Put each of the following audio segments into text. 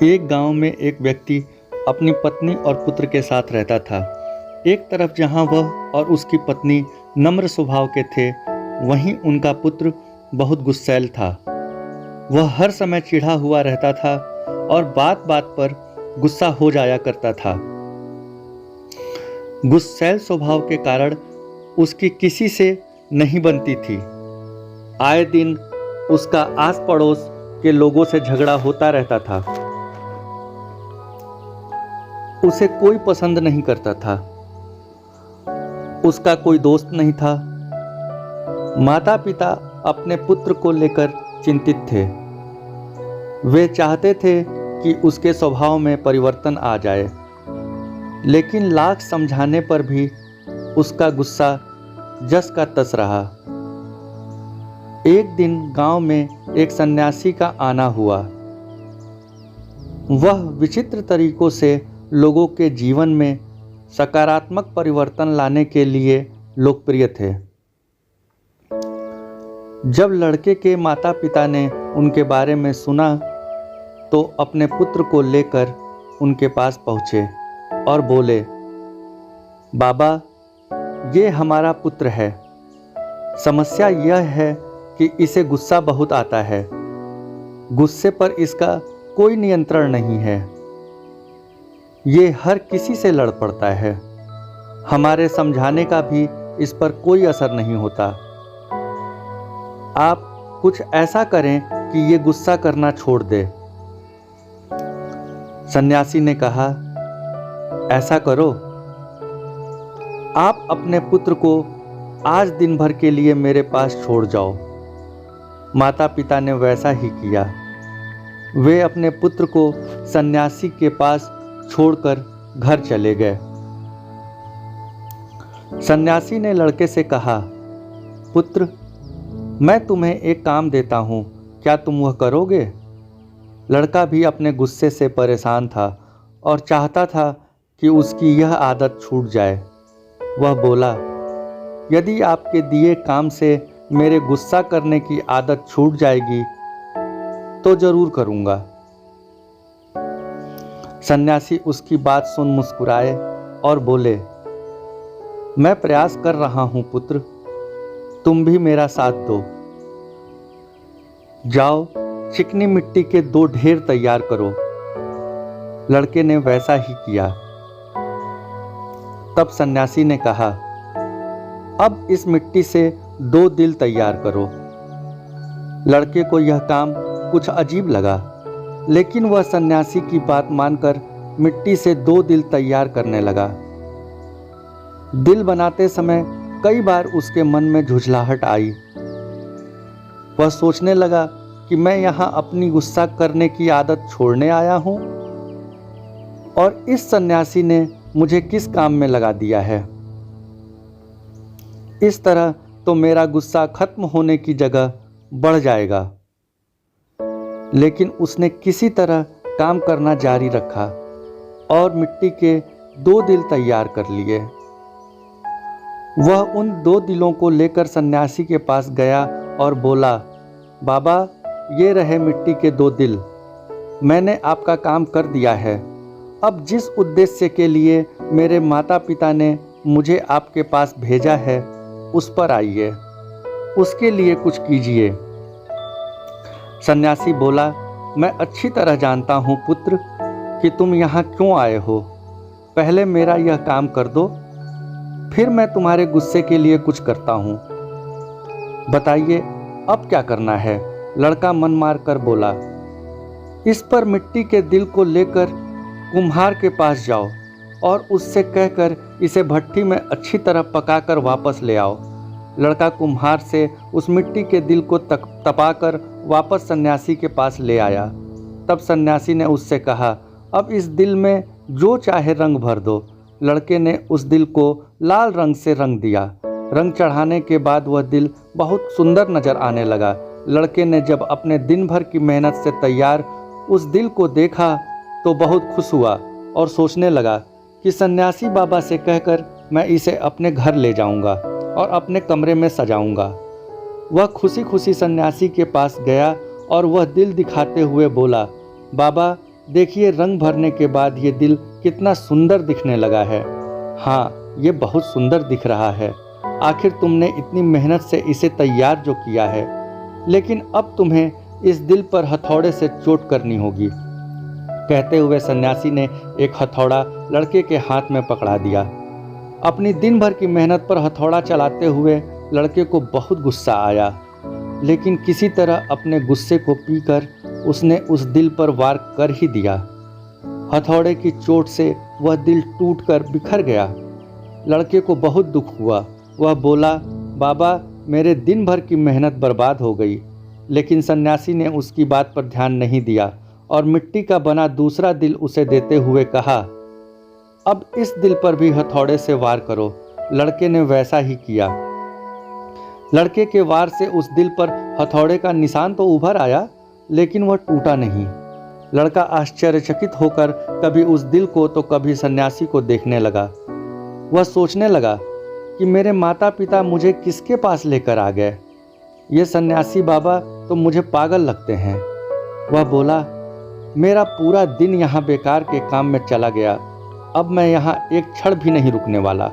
एक गांव में एक व्यक्ति अपनी पत्नी और पुत्र के साथ रहता था। एक तरफ जहां वह और उसकी पत्नी नम्र स्वभाव के थे, वहीं उनका पुत्र बहुत गुस्सैल था। वह हर समय चिढ़ा हुआ रहता था और बात बात पर गुस्सा हो जाया करता था। गुस्सैल स्वभाव के कारण उसकी किसी से नहीं बनती थी। आए दिन उसका आस पड़ोस के लोगों से झगड़ा होता रहता था। उसे कोई पसंद नहीं करता था। उसका कोई दोस्त नहीं था। माता पिता अपने पुत्र को लेकर चिंतित थे। वे चाहते थे कि उसके स्वभाव में परिवर्तन आ जाए, लेकिन लाख समझाने पर भी उसका गुस्सा जस का तस रहा। एक दिन गांव में एक सन्यासी का आना हुआ। वह विचित्र तरीकों से लोगों के जीवन में सकारात्मक परिवर्तन लाने के लिए लोकप्रिय थे। जब लड़के के माता पिता ने उनके बारे में सुना तो अपने पुत्र को लेकर उनके पास पहुँचे और बोले, बाबा, ये हमारा पुत्र है। समस्या यह है कि इसे गुस्सा बहुत आता है। गुस्से पर इसका कोई नियंत्रण नहीं है। ये हर किसी से लड़ पड़ता है। हमारे समझाने का भी इस पर कोई असर नहीं होता। आप कुछ ऐसा करें कि ये गुस्सा करना छोड़ दे। सन्यासी ने कहा, ऐसा करो, आप अपने पुत्र को आज दिन भर के लिए मेरे पास छोड़ जाओ। माता पिता ने वैसा ही किया। वे अपने पुत्र को सन्यासी के पास छोड़कर घर चले गए। सन्यासी ने लड़के से कहा, पुत्र, मैं तुम्हें एक काम देता हूँ, क्या तुम वह करोगे? लड़का भी अपने गुस्से से परेशान था और चाहता था कि उसकी यह आदत छूट जाए। वह बोला, यदि आपके दिए काम से मेरे गुस्सा करने की आदत छूट जाएगी तो जरूर करूँगा। सन्यासी उसकी बात सुन मुस्कुराए और बोले, मैं प्रयास कर रहा हूं पुत्र, तुम भी मेरा साथ दो। जाओ, चिकनी मिट्टी के 2 ढेर तैयार करो। लड़के ने वैसा ही किया। तब सन्यासी ने कहा, अब इस मिट्टी से 2 दिल तैयार करो। लड़के को यह काम कुछ अजीब लगा, लेकिन वह सन्यासी की बात मानकर मिट्टी से 2 दिल तैयार करने लगा। दिल बनाते समय कई बार उसके मन में झुंझलाहट आई। वह सोचने लगा कि मैं यहाँ अपनी गुस्सा करने की आदत छोड़ने आया हूँ और इस सन्यासी ने मुझे किस काम में लगा दिया है। इस तरह तो मेरा गुस्सा खत्म होने की जगह बढ़ जाएगा। लेकिन उसने किसी तरह काम करना जारी रखा और मिट्टी के 2 दिल तैयार कर लिए। वह उन 2 दिलों को लेकर सन्यासी के पास गया और बोला, बाबा, ये रहे मिट्टी के 2 दिल। मैंने आपका काम कर दिया है। अब जिस उद्देश्य के लिए मेरे माता पिता ने मुझे आपके पास भेजा है, उस पर आइए, उसके लिए कुछ कीजिए। सन्यासी बोला, मैं अच्छी तरह जानता हूँ पुत्र कि तुम यहाँ क्यों आए हो। पहले मेरा यह काम कर दो, फिर मैं तुम्हारे गुस्से के लिए कुछ करता हूँ। बताइए अब क्या करना है? लड़का मन मार कर बोला, इस पर मिट्टी के दिल को लेकर कुम्हार के पास जाओ और उससे कहकर इसे भट्ठी में अच्छी तरह पकाकर वापस ले आओ। लड़का कुम्हार से उस मिट्टी के दिल को तपाकर वापस सन्यासी के पास ले आया। तब सन्यासी ने उससे कहा, अब इस दिल में जो चाहे रंग भर दो। लड़के ने उस दिल को लाल रंग से रंग दिया। रंग चढ़ाने के बाद वह दिल बहुत सुंदर नजर आने लगा। लड़के ने जब अपने दिन भर की मेहनत से तैयार उस दिल को देखा तो बहुत खुश हुआ और सोचने लगा कि सन्यासी बाबा से कहकर मैं इसे अपने घर ले जाऊंगा और अपने कमरे में सजाऊंगा। वह खुशी खुशी सन्यासी के पास गया और वह दिल दिखाते हुए बोला, बाबा, देखिए रंग भरने के बाद ये दिल कितना सुंदर दिखने लगा है। हाँ, ये बहुत सुंदर दिख रहा है। आखिर तुमने इतनी मेहनत से इसे तैयार जो किया है, लेकिन अब तुम्हें इस दिल पर हथौड़े से चोट करनी होगी। कहते हुए सन्यासी ने एक हथौड़ा लड़के के हाथ में पकड़ा दिया। अपनी दिन भर की मेहनत पर हथौड़ा चलाते हुए लड़के को बहुत गुस्सा आया, लेकिन किसी तरह अपने गुस्से को पीकर उसने उस दिल पर वार कर ही दिया। हथौड़े की चोट से वह दिल टूटकर बिखर गया। लड़के को बहुत दुख हुआ। वह बोला, बाबा, मेरे दिन भर की मेहनत बर्बाद हो गई। लेकिन सन्यासी ने उसकी बात पर ध्यान नहीं दिया और मिट्टी का बना दूसरा दिल उसे देते हुए कहा, अब इस दिल पर भी हथौड़े से वार करो। लड़के ने वैसा ही किया। लड़के के वार से उस दिल पर हथौड़े का निशान तो उभर आया, लेकिन वह टूटा नहीं। लड़का आश्चर्यचकित होकर कभी उस दिल को तो कभी सन्यासी को देखने लगा। वह सोचने लगा कि मेरे माता पिता मुझे किसके पास लेकर आ गए। ये सन्यासी बाबा तो मुझे पागल लगते हैं। वह बोला, मेरा पूरा दिन यहाँ बेकार के काम में चला गया। अब मैं यहाँ एक क्षण भी नहीं रुकने वाला।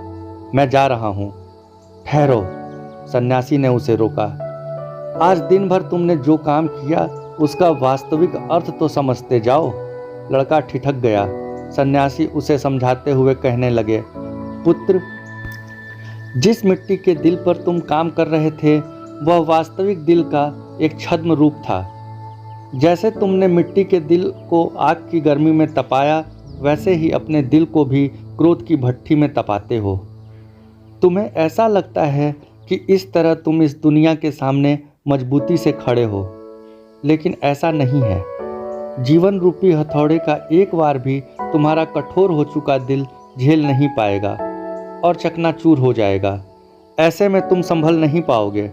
मैं जा रहा हूँ। ठहरो, सन्यासी ने उसे रोका। आज दिन भर तुमने जो काम किया उसका वास्तविक अर्थ तो समझते जाओ। लड़का ठिठक गया। सन्यासी उसे समझाते हुए कहने लगे, पुत्र, जिस मिट्टी के दिल पर तुम काम कर रहे थे वह वास्तविक दिल का एक छद्म रूप था। जैसे तुमने मिट्टी के दिल को आग की गर्मी में तपाया, वैसे ही अपने दिल को भी क्रोध की भट्ठी में तपाते हो। तुम्हें ऐसा लगता है कि इस तरह तुम इस दुनिया के सामने मजबूती से खड़े हो, लेकिन ऐसा नहीं है। जीवन रूपी हथौड़े का एक बार भी तुम्हारा कठोर हो चुका दिल झेल नहीं पाएगा और चकनाचूर हो जाएगा। ऐसे में तुम संभल नहीं पाओगे।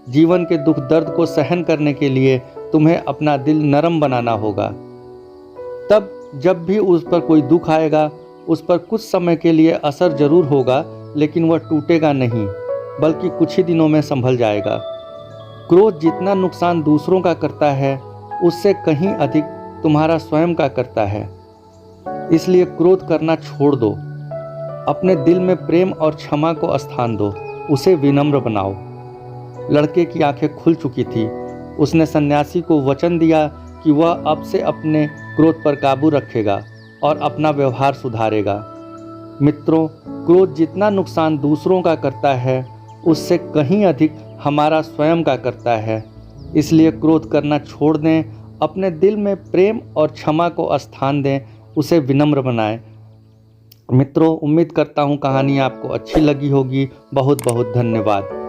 जीवन के दुख दर्द को सहन करने के लिए तुम्हें अपना दिल नरम बनाना होगा। तब जब भी उस पर कोई दुख आएगा, उस पर कुछ समय के लिए असर जरूर होगा, लेकिन वह टूटेगा नहीं, बल्कि कुछ ही दिनों में संभल जाएगा। क्रोध जितना नुकसान दूसरों का करता है, उससे कहीं अधिक तुम्हारा स्वयं का करता है। इसलिए क्रोध करना छोड़ दो। अपने दिल में प्रेम और क्षमा को स्थान दो। उसे विनम्र बनाओ। लड़के की आंखें खुल चुकी थी। उसने सन्यासी को वचन दिया कि वह अब से अपने क्रोध पर काबू रखेगा और अपना व्यवहार सुधारेगा। मित्रों, क्रोध जितना नुकसान दूसरों का करता है, उससे कहीं अधिक हमारा स्वयं का करता है। इसलिए क्रोध करना छोड़ दें, अपने दिल में प्रेम और क्षमा को स्थान दें, उसे विनम्र बनाएं। मित्रों, उम्मीद करता हूँ कहानी आपको अच्छी लगी होगी। बहुत बहुत धन्यवाद।